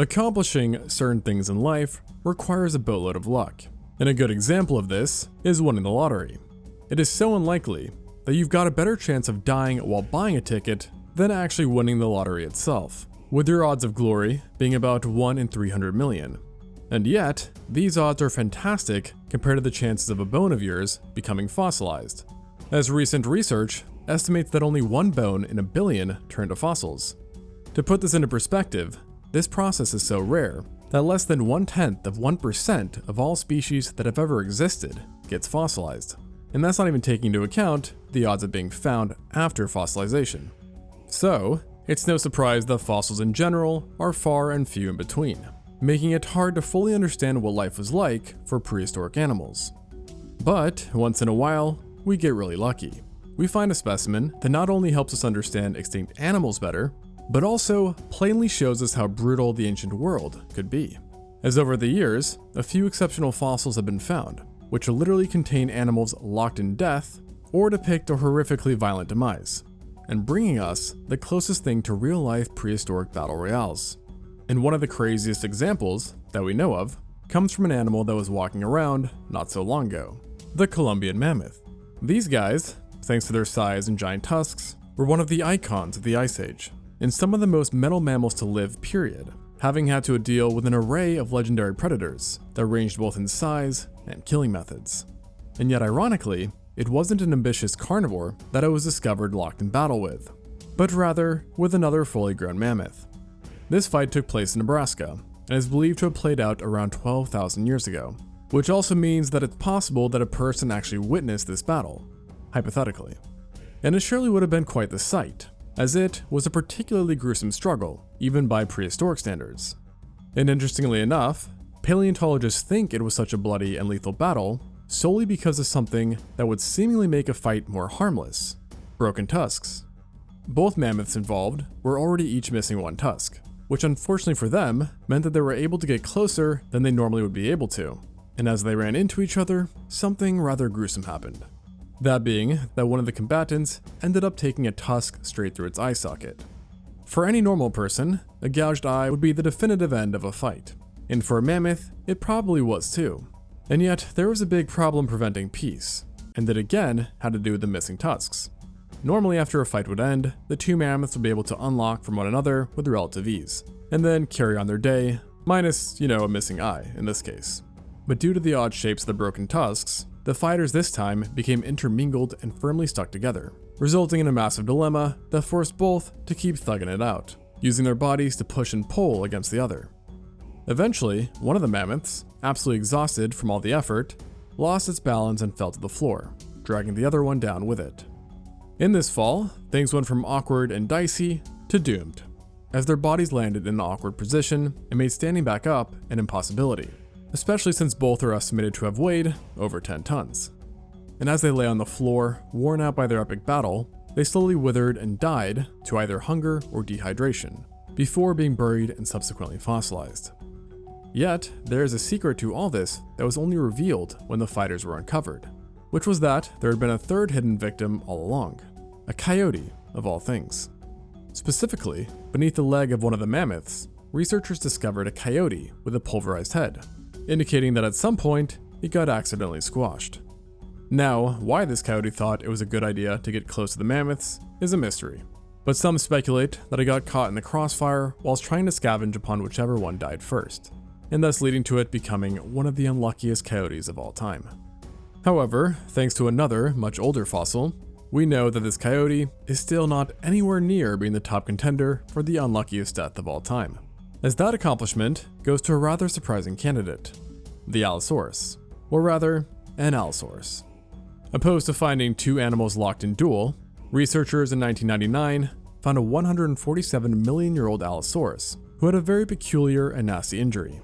Accomplishing certain things in life requires a boatload of luck, and a good example of this is winning the lottery. It is so unlikely that you've got a better chance of dying while buying a ticket than actually winning the lottery itself, with your odds of glory being about 1 in 300 million. And yet, these odds are fantastic compared to the chances of a bone of yours becoming fossilized, as recent research estimates that only one bone in a billion turn to fossils. To put this into perspective, this process is so rare that less than 0.1% of all species that have ever existed gets fossilized. And that's not even taking into account the odds of being found after fossilization. So, it's no surprise that fossils in general are far and few in between, making it hard to fully understand what life was like for prehistoric animals. But once in a while, we get really lucky. We find a specimen that not only helps us understand extinct animals better, but also plainly shows us how brutal the ancient world could be. As over the years, a few exceptional fossils have been found, which literally contain animals locked in death or depict a horrifically violent demise, and bringing us the closest thing to real-life prehistoric battle royales. And one of the craziest examples that we know of comes from an animal that was walking around not so long ago, the Columbian mammoth. These guys, thanks to their size and giant tusks, were one of the icons of the Ice Age, and some of the most metal mammals to live, period, having had to deal with an array of legendary predators that ranged both in size and killing methods. And yet ironically, it wasn't an ambitious carnivore that it was discovered locked in battle with, but rather with another fully grown mammoth. This fight took place in Nebraska, and is believed to have played out around 12,000 years ago, which also means that it's possible that a person actually witnessed this battle, hypothetically. And it surely would have been quite the sight, as it was a particularly gruesome struggle, even by prehistoric standards. And interestingly enough, paleontologists think it was such a bloody and lethal battle solely because of something that would seemingly make a fight more harmless: broken tusks. Both mammoths involved were already each missing one tusk, which unfortunately for them meant that they were able to get closer than they normally would be able to, and as they ran into each other, something rather gruesome happened. That being that one of the combatants ended up taking a tusk straight through its eye socket. For any normal person, a gouged eye would be the definitive end of a fight, and for a mammoth, it probably was too. And yet, there was a big problem preventing peace, and that again had to do with the missing tusks. Normally after a fight would end, the two mammoths would be able to unlock from one another with relative ease, and then carry on their day, minus, a missing eye in this case. But due to the odd shapes of the broken tusks, the fighters this time became intermingled and firmly stuck together, resulting in a massive dilemma that forced both to keep thugging it out, using their bodies to push and pull against the other. Eventually, one of the mammoths, absolutely exhausted from all the effort, lost its balance and fell to the floor, dragging the other one down with it. In this fall, things went from awkward and dicey to doomed, as their bodies landed in an awkward position and made standing back up an impossibility, especially since both are estimated to have weighed over 10 tons. And as they lay on the floor, worn out by their epic battle, they slowly withered and died to either hunger or dehydration, before being buried and subsequently fossilized. Yet, there is a secret to all this that was only revealed when the fighters were uncovered, which was that there had been a third hidden victim all along, a coyote of all things. Specifically, beneath the leg of one of the mammoths, researchers discovered a coyote with a pulverized head, indicating that at some point, it got accidentally squashed. Now, why this coyote thought it was a good idea to get close to the mammoths is a mystery, but some speculate that it got caught in the crossfire whilst trying to scavenge upon whichever one died first, and thus leading to it becoming one of the unluckiest coyotes of all time. However, thanks to another, much older fossil, we know that this coyote is still not anywhere near being the top contender for the unluckiest death of all time, as that accomplishment goes to a rather surprising candidate, the Allosaurus, or rather, an Allosaurus. Opposed to finding two animals locked in duel, researchers in 1999 found a 147 million-year-old Allosaurus who had a very peculiar and nasty injury,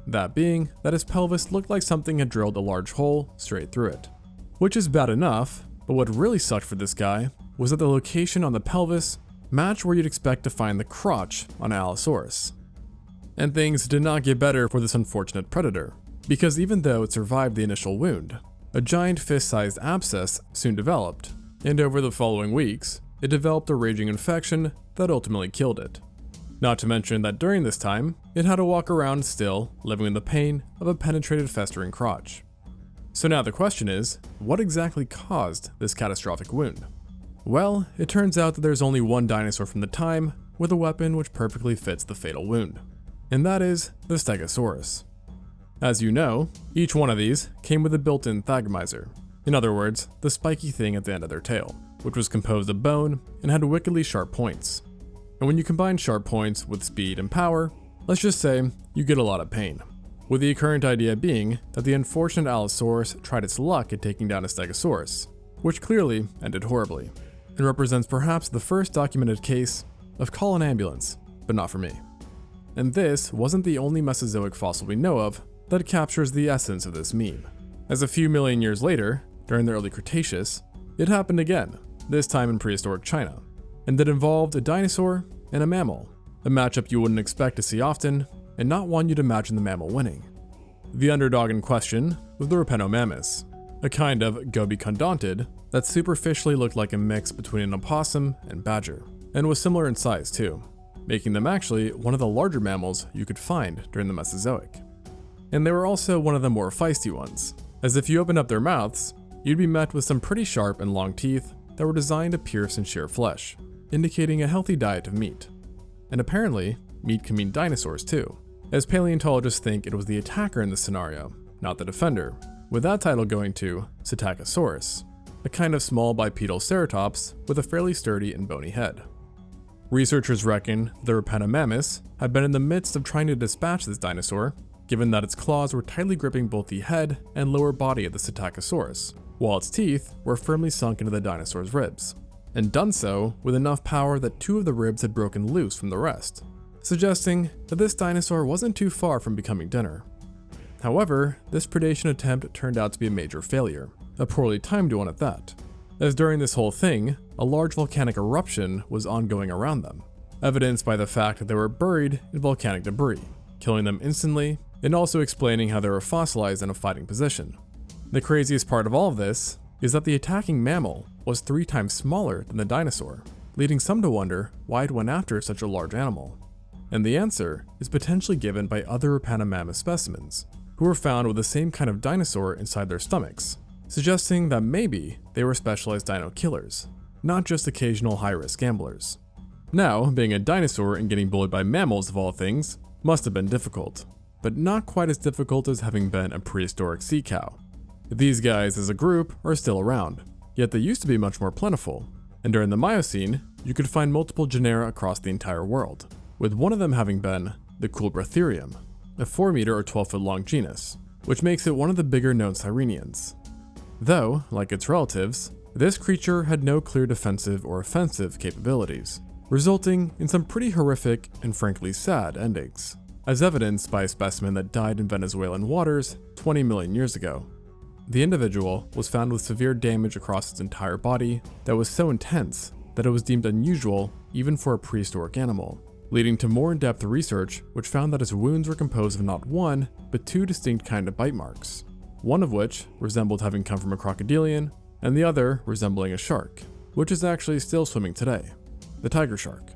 that being that his pelvis looked like something had drilled a large hole straight through it. Which is bad enough, but what really sucked for this guy was that the location on the pelvis matched where you'd expect to find the crotch on an Allosaurus. And things did not get better for this unfortunate predator, because even though it survived the initial wound, a giant fist-sized abscess soon developed, and over the following weeks, it developed a raging infection that ultimately killed it. Not to mention that during this time, it had to walk around still, living in the pain of a penetrated festering crotch. So now the question is, what exactly caused this catastrophic wound? Well, it turns out that there's only one dinosaur from the time with a weapon which perfectly fits the fatal wound, and that is the Stegosaurus. As you know, each one of these came with a built-in thagomizer, in other words, the spiky thing at the end of their tail, which was composed of bone and had wickedly sharp points. And when you combine sharp points with speed and power, let's just say you get a lot of pain. With the current idea being that the unfortunate Allosaurus tried its luck at taking down a Stegosaurus, which clearly ended horribly, and represents perhaps the first documented case of call an ambulance, but not for me. And this wasn't the only Mesozoic fossil we know of that captures the essence of this meme, as a few million years later, during the early Cretaceous, it happened again, this time in prehistoric China, and it involved a dinosaur and a mammal, a matchup you wouldn't expect to see often, and not one you'd imagine the mammal winning. The underdog in question was the Rapenomamus, a kind of gobicondontid that superficially looked like a mix between an opossum and badger, and was similar in size too, making them actually one of the larger mammals you could find during the Mesozoic. And they were also one of the more feisty ones, as if you opened up their mouths, you'd be met with some pretty sharp and long teeth that were designed to pierce and shear flesh, indicating a healthy diet of meat. And apparently, meat can mean dinosaurs too, as paleontologists think it was the attacker in this scenario, not the defender, with that title going to Psittacosaurus, a kind of small bipedal ceratops with a fairly sturdy and bony head. Researchers reckon the Rapenomamus had been in the midst of trying to dispatch this dinosaur, given that its claws were tightly gripping both the head and lower body of the Psittacosaurus, while its teeth were firmly sunk into the dinosaur's ribs, and done so with enough power that two of the ribs had broken loose from the rest, suggesting that this dinosaur wasn't too far from becoming dinner. However, this predation attempt turned out to be a major failure, a poorly timed one at that, as during this whole thing, a large volcanic eruption was ongoing around them, evidenced by the fact that they were buried in volcanic debris, killing them instantly, and also explaining how they were fossilized in a fighting position. The craziest part of all of this is that the attacking mammal was 3 times smaller than the dinosaur, leading some to wonder why it went after such a large animal. And the answer is potentially given by other Rapenomamus specimens, who were found with the same kind of dinosaur inside their stomachs, suggesting that maybe they were specialized dino killers, not just occasional high-risk gamblers. Now, being a dinosaur and getting bullied by mammals of all things must have been difficult, but not quite as difficult as having been a prehistoric sea cow. These guys as a group are still around, yet they used to be much more plentiful, and during the Miocene, you could find multiple genera across the entire world, with one of them having been the Coolbratherium, a 4 meter or 12 foot long genus, which makes it one of the bigger known sirenians. Though, like its relatives, this creature had no clear defensive or offensive capabilities, resulting in some pretty horrific and frankly sad endings, as evidenced by a specimen that died in Venezuelan waters 20 million years ago. The individual was found with severe damage across its entire body that was so intense that it was deemed unusual even for a prehistoric animal, leading to more in-depth research which found that its wounds were composed of not one, but 2 distinct kinds of bite marks, one of which resembled having come from a crocodilian, and the other resembling a shark, which is actually still swimming today, the tiger shark.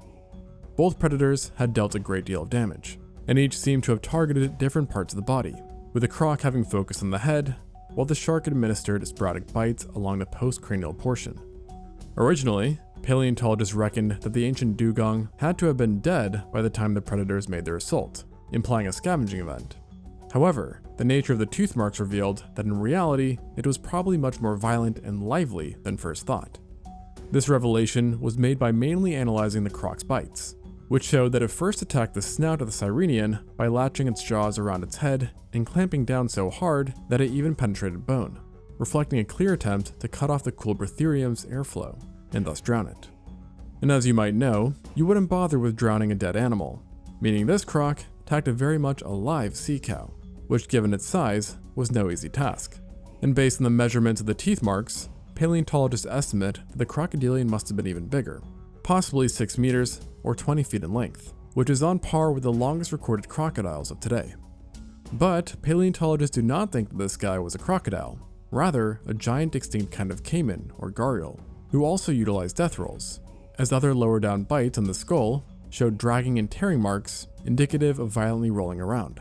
Both predators had dealt a great deal of damage, and each seemed to have targeted different parts of the body, with the croc having focused on the head, while the shark administered sporadic bites along the postcranial portion. Originally, paleontologists reckoned that the ancient dugong had to have been dead by the time the predators made their assault, implying a scavenging event. However, the nature of the tooth marks revealed that in reality, it was probably much more violent and lively than first thought. This revelation was made by mainly analyzing the croc's bites, which showed that it first attacked the snout of the sirenian by latching its jaws around its head and clamping down so hard that it even penetrated bone, reflecting a clear attempt to cut off the Coolbratherium's airflow, and thus drown it. And as you might know, you wouldn't bother with drowning a dead animal, meaning this croc attacked a very much alive sea cow, which given its size, was no easy task. And based on the measurements of the teeth marks, paleontologists estimate that the crocodilian must have been even bigger, possibly 6 meters or 20 feet in length, which is on par with the longest recorded crocodiles of today. But paleontologists do not think that this guy was a crocodile, rather a giant extinct kind of caiman or gharial, who also utilized death rolls, as other lower down bites on the skull showed dragging and tearing marks indicative of violently rolling around.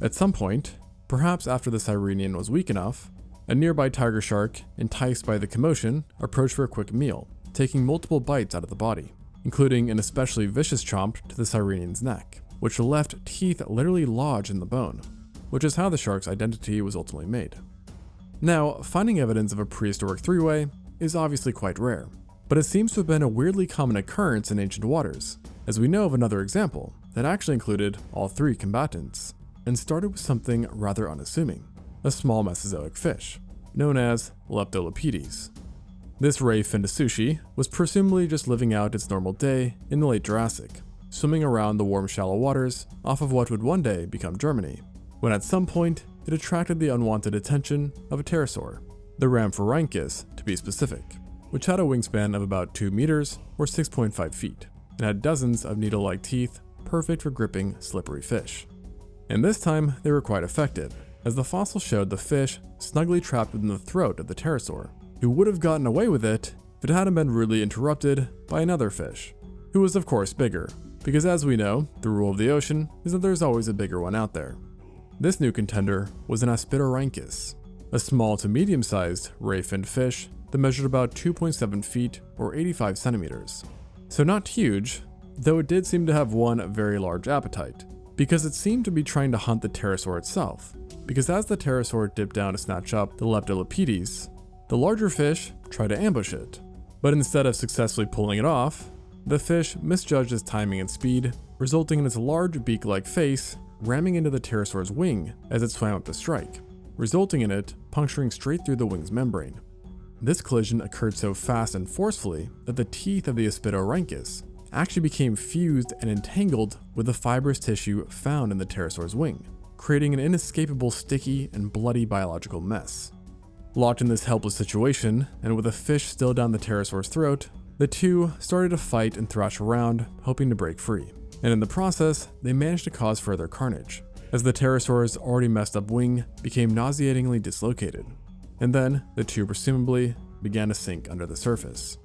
At some point, perhaps after the Sirenian was weak enough, a nearby tiger shark, enticed by the commotion, approached for a quick meal, taking multiple bites out of the body, including an especially vicious chomp to the Sirenian's neck, which left teeth literally lodged in the bone, which is how the shark's identity was ultimately made. Now, finding evidence of a prehistoric three-way is obviously quite rare, but it seems to have been a weirdly common occurrence in ancient waters, as we know of another example that actually included all three combatants, and started with something rather unassuming, a small Mesozoic fish, known as Leptolapetes. This ray-finned sushi was presumably just living out its normal day in the late Jurassic, swimming around the warm shallow waters off of what would one day become Germany, when at some point it attracted the unwanted attention of a pterosaur, the Rhamphorhynchus to be specific, which had a wingspan of about 2 meters or 6.5 feet, and had dozens of needle-like teeth perfect for gripping slippery fish. And this time they were quite effective, as the fossil showed the fish snugly trapped within the throat of the pterosaur, who would have gotten away with it if it hadn't been rudely interrupted by another fish, who was of course bigger, because as we know, the rule of the ocean is that there's always a bigger one out there. This new contender was an Aspitorhynchus, a small to medium-sized ray-finned fish that measured about 2.7 feet or 85 centimeters. So not huge, though it did seem to have one very large appetite, because it seemed to be trying to hunt the pterosaur itself, because as the pterosaur dipped down to snatch up the Leptolapetes, the larger fish tried to ambush it, but instead of successfully pulling it off, the fish misjudged its timing and speed, resulting in its large beak-like face ramming into the pterosaur's wing as it swam up to strike, resulting in it puncturing straight through the wing's membrane. This collision occurred so fast and forcefully that the teeth of the Aspitorhynchus actually became fused and entangled with the fibrous tissue found in the pterosaur's wing, creating an inescapable sticky and bloody biological mess. Locked in this helpless situation, and with a fish still down the pterosaur's throat, the two started to fight and thrash around, hoping to break free. And in the process, they managed to cause further carnage, as the pterosaur's already messed up wing became nauseatingly dislocated. And then, the two presumably began to sink under the surface.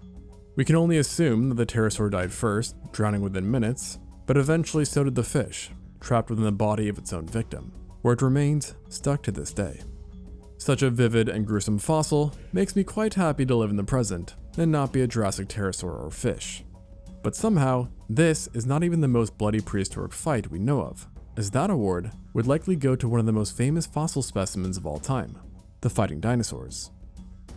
We can only assume that the pterosaur died first, drowning within minutes, but eventually so did the fish, trapped within the body of its own victim, where it remains stuck to this day. Such a vivid and gruesome fossil makes me quite happy to live in the present and not be a Jurassic pterosaur or fish. But somehow, this is not even the most bloody prehistoric fight we know of, as that award would likely go to one of the most famous fossil specimens of all time, the fighting dinosaurs.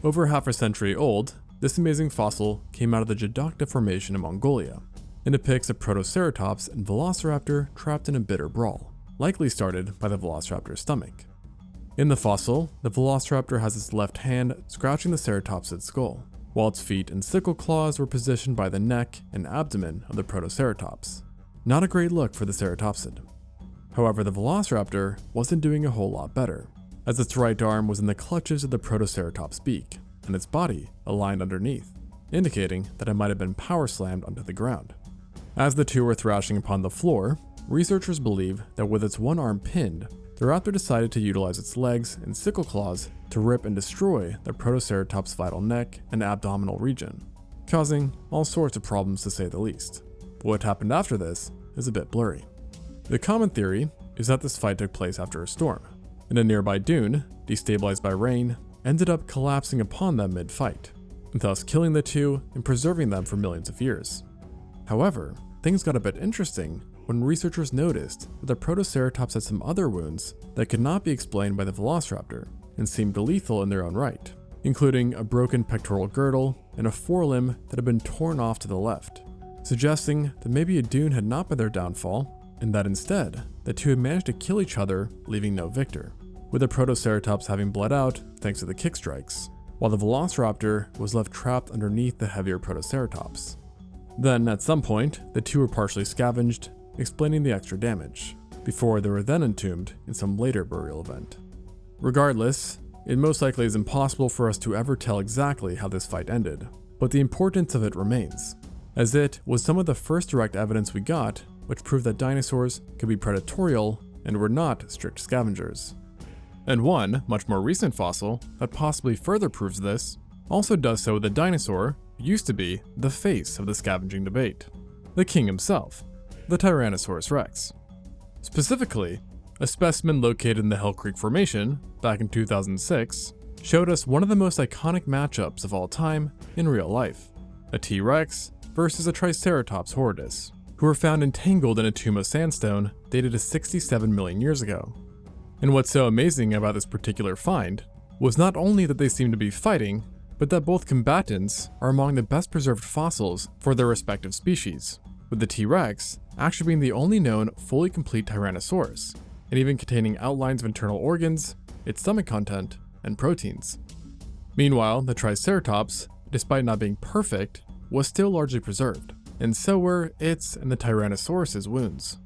Over half a century old, this amazing fossil came out of the Jadok Formation in Mongolia, and depicts a Protoceratops and Velociraptor trapped in a bitter brawl, likely started by the Velociraptor's stomach. In the fossil, the Velociraptor has its left hand scratching the ceratopsid's skull, while its feet and sickle claws were positioned by the neck and abdomen of the Protoceratops. Not a great look for the ceratopsid. However, the Velociraptor wasn't doing a whole lot better, as its right arm was in the clutches of the Protoceratops' beak, and its body aligned underneath, indicating that it might have been power slammed onto the ground. As the two were thrashing upon the floor, researchers believe that with its one arm pinned, the raptor decided to utilize its legs and sickle claws to rip and destroy the Protoceratops' vital neck and abdominal region, causing all sorts of problems to say the least. But what happened after this is a bit blurry. The common theory is that this fight took place after a storm, and a nearby dune, destabilized by rain, ended up collapsing upon them mid-fight, thus killing the two and preserving them for millions of years. However, things got a bit interesting when researchers noticed that the Protoceratops had some other wounds that could not be explained by the Velociraptor and seemed lethal in their own right, including a broken pectoral girdle and a forelimb that had been torn off to the left, suggesting that maybe a dune had not been their downfall, and that instead, the two had managed to kill each other, leaving no victor, with the Protoceratops having bled out thanks to the kick strikes, while the Velociraptor was left trapped underneath the heavier Protoceratops. Then, at some point, the two were partially scavenged, explaining the extra damage, before they were then entombed in some later burial event. Regardless, it most likely is impossible for us to ever tell exactly how this fight ended, but the importance of it remains, as it was some of the first direct evidence we got which proved that dinosaurs could be predatorial and were not strict scavengers. And one, much more recent fossil that possibly further proves this, also does so with a dinosaur who used to be the face of the scavenging debate. the king himself, the Tyrannosaurus rex. Specifically, a specimen located in the Hell Creek Formation back in 2006 showed us one of the most iconic matchups of all time in real life, a T-Rex versus a Triceratops horridus, who were found entangled in a tomb of sandstone dated to 67 million years ago. And what's so amazing about this particular find was not only that they seemed to be fighting, but that both combatants are among the best preserved fossils for their respective species, with the T-Rex actually being the only known fully complete Tyrannosaurus, and even containing outlines of internal organs, its stomach content, and proteins. Meanwhile, the Triceratops, despite not being perfect, was still largely preserved, and so were its and the Tyrannosaurus's wounds.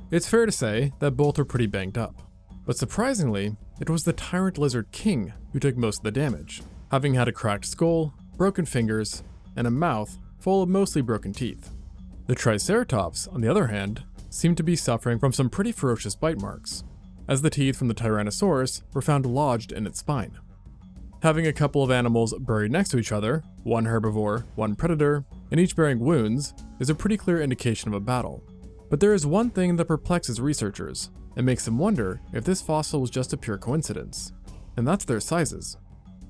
It's fair to say that both were pretty banged up, but surprisingly, it was the Tyrant Lizard King who took most of the damage, having had a cracked skull, broken fingers, and a mouth full of mostly broken teeth. The Triceratops, on the other hand, seemed to be suffering from some pretty ferocious bite marks, as the teeth from the Tyrannosaurus were found lodged in its spine. Having a couple of animals buried next to each other, one herbivore, one predator, and each bearing wounds, is a pretty clear indication of a battle. But there is one thing that perplexes researchers, and makes them wonder if this fossil was just a pure coincidence, and that's their sizes.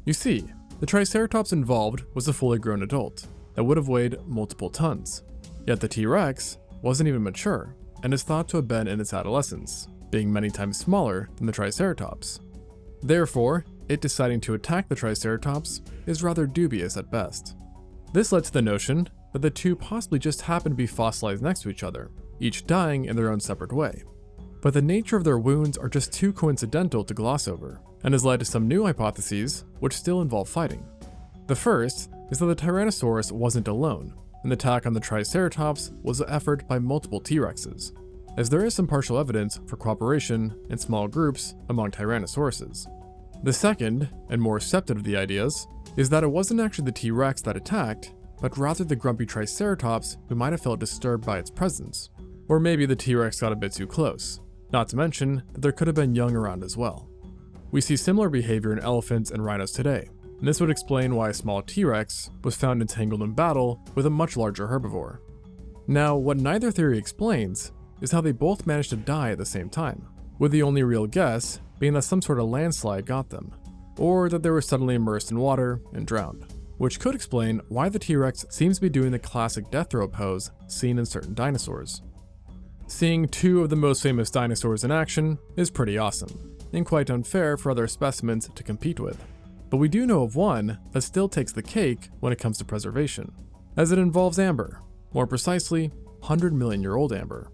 You see, the Triceratops involved was a fully grown adult that would have weighed multiple tons, yet the T-Rex wasn't even mature, and is thought to have been in its adolescence, being many times smaller than the Triceratops. Therefore, it deciding to attack the Triceratops is rather dubious at best. This led to the notion that the two possibly just happened to be fossilized next to each other, each dying in their own separate way. But the nature of their wounds are just too coincidental to gloss over, and has led to some new hypotheses which still involve fighting. The first is that the Tyrannosaurus wasn't alone, and the attack on the Triceratops was an effort by multiple T-Rexes, as there is some partial evidence for cooperation in small groups among Tyrannosauruses. The second, and more accepted of the ideas, is that it wasn't actually the T-Rex that attacked, but rather the grumpy Triceratops who might have felt disturbed by its presence. Or maybe the T-Rex got a bit too close, not to mention that there could have been young around as well. We see similar behavior in elephants and rhinos today, and this would explain why a small T-Rex was found entangled in battle with a much larger herbivore. Now, what neither theory explains is how they both managed to die at the same time, with the only real guess being that some sort of landslide got them, or that they were suddenly immersed in water and drowned, which could explain why the T-Rex seems to be doing the classic death throw pose seen in certain dinosaurs. Seeing two of the most famous dinosaurs in action is pretty awesome, and quite unfair for other specimens to compete with. But we do know of one that still takes the cake when it comes to preservation, as it involves amber, more precisely, 100-million-year-old amber.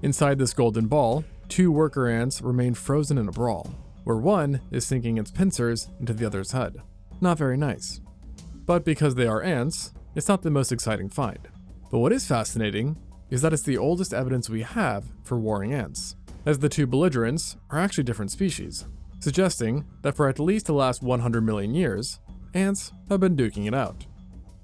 Inside this golden ball, two worker ants remain frozen in a brawl, where one is sinking its pincers into the other's head. Not very nice. But because they are ants, it's not the most exciting find. But what is fascinating is that it's the oldest evidence we have for warring ants, as the two belligerents are actually different species, suggesting that for at least the last 100 million years, ants have been duking it out.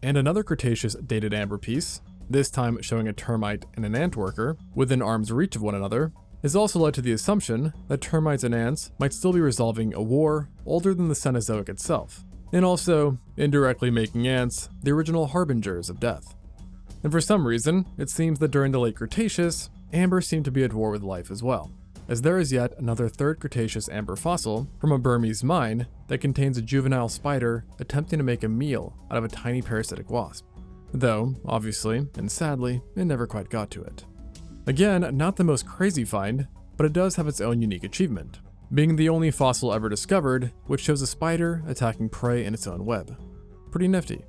And another Cretaceous dated amber piece, this time showing a termite and an ant worker within arm's reach of one another, has also led to the assumption that termites and ants might still be resolving a war older than the Cenozoic itself, and also indirectly making ants the original harbingers of death. And for some reason, it seems that during the late Cretaceous, amber seemed to be at war with life as well, as there is yet another third Cretaceous amber fossil from a Burmese mine that contains a juvenile spider attempting to make a meal out of a tiny parasitic wasp. Though, obviously, and sadly, it never quite got to it. Again, not the most crazy find, but it does have its own unique achievement, being the only fossil ever discovered which shows a spider attacking prey in its own web. Pretty nifty.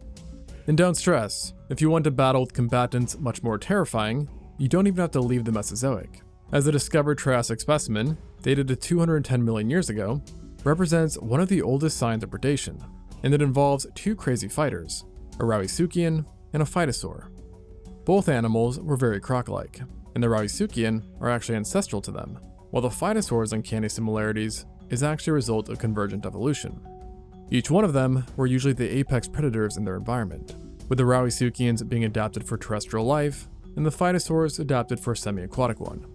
And don't stress, if you want to battle with combatants much more terrifying, you don't even have to leave the Mesozoic, as the discovered Triassic specimen, dated to 210 million years ago, represents one of the oldest signs of predation, and it involves two crazy fighters, a Rawisuchian and a Phytosaur. Both animals were very Croc-like, and the Rawisuchian are actually ancestral to them, while the Phytosaur's uncanny similarities is actually a result of convergent evolution. Each one of them were usually the apex predators in their environment, with the Rawisuchians being adapted for terrestrial life, and the Phytosaurs adapted for a semi-aquatic one.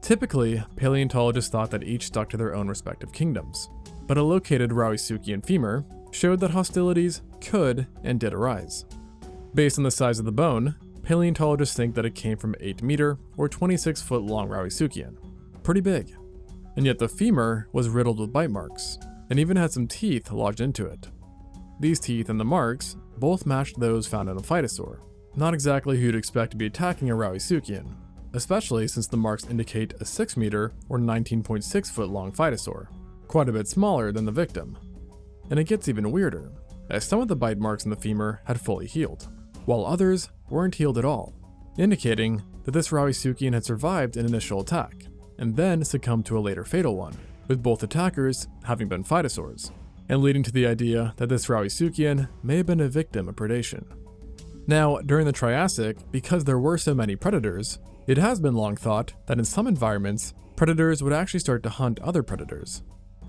Typically, paleontologists thought that each stuck to their own respective kingdoms, but a located Rawisuchian femur showed that hostilities could and did arise. Based on the size of the bone, paleontologists think that it came from 8-meter or 26-foot long Rawisuchian. Pretty big. And yet the femur was riddled with bite marks, and even had some teeth lodged into it. These teeth and the marks both matched those found in a phytosaur. Not exactly who you'd expect to be attacking a Rawisuchian, especially since the marks indicate a 6-meter or 19.6-foot long phytosaur, quite a bit smaller than the victim. And it gets even weirder, as some of the bite marks in the femur had fully healed, while others weren't healed at all, indicating that this Rawisuchian had survived an initial attack, and then succumbed to a later fatal one, with both attackers having been phytosaurs, and leading to the idea that this Rawisuchian may have been a victim of predation. Now, during the Triassic, because there were so many predators, it has been long thought that in some environments, predators would actually start to hunt other predators.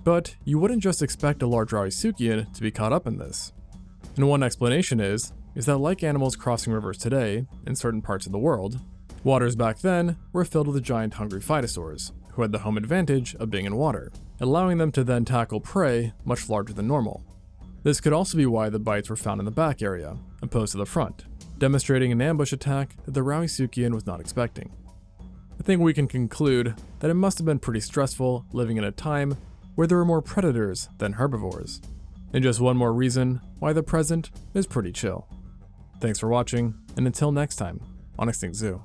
But you wouldn't just expect a large Rawisuchian to be caught up in this. And one explanation is that like animals crossing rivers today, in certain parts of the world, waters back then were filled with giant hungry phytosaurs, who had the home advantage of being in water, allowing them to then tackle prey much larger than normal. This could also be why the bites were found in the back area, opposed to the front, demonstrating an ambush attack that the Rawisuchian was not expecting. I think we can conclude that it must have been pretty stressful living in a time where there were more predators than herbivores. And just one more reason why the present is pretty chill. Thanks for watching, and until next time on ExtinctZoo.